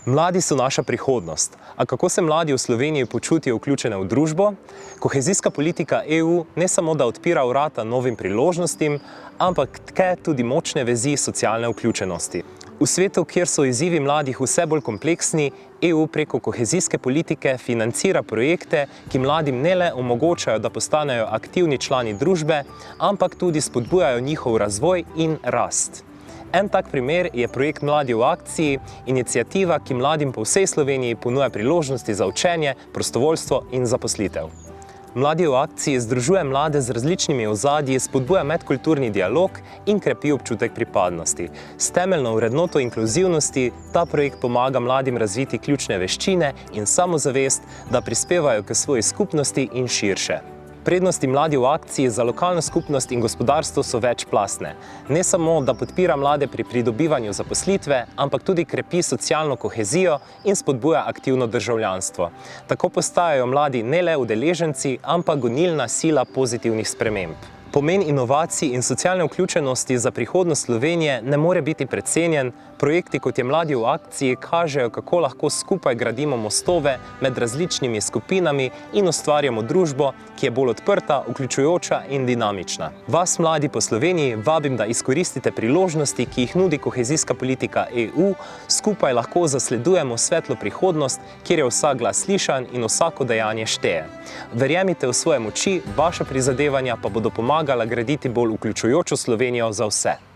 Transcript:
Mladi so naša prihodnost. A kako se mladi v Sloveniji počutijo vključene v družbo? Kohezijska politika EU ne samo, da odpira vrata novim priložnostim, ampak tke tudi močne vezi socialne vključenosti. V svetu, kjer so izzivi mladih vse bolj kompleksni, EU preko kohezijske politike financira projekte, ki mladim ne le omogočajo, da postanejo aktivni člani družbe, ampak tudi spodbujajo njihov razvoj in rast. En tak primer je projekt Mladi v akciji, iniciativa, ki mladim po vsej Sloveniji ponuja priložnosti za učenje, prostovoljstvo in zaposlitev. Mladi v akciji združuje mlade z različnimi ozadji, spodbuja medkulturni dialog in krepi občutek pripadnosti. S temeljno vrednoto inkluzivnosti ta projekt pomaga mladim razviti ključne veščine in samozavest, da prispevajo k svoji skupnosti in širše. Prednosti Mladi v akciji za lokalno skupnost in gospodarstvo so večplastne. Ne samo, da podpira mlade pri pridobivanju zaposlitve, ampak tudi krepi socialno kohezijo in spodbuja aktivno državljanstvo. Tako postajajo mladi ne le udeleženci, ampak gonilna sila pozitivnih sprememb. Pomen inovacij in socialne vključenosti za prihodnost Slovenije ne more biti precenjen. Projekti, kot je Mladi v akciji, kažejo, kako lahko skupaj gradimo mostove med različnimi skupinami in ustvarjamo družbo, ki je bolj odprta, vključujoča in dinamična. Vas, mladi po Sloveniji, vabim, da izkoristite priložnosti, ki jih nudi kohezijska politika EU. Skupaj lahko zasledujemo svetlo prihodnost, kjer je vsak glas slišan in vsako dejanje šteje. Verjemite v svoje moči, vaša prizadevanja pa bodo pomagala graditi bolj vključujočo Slovenijo za vse.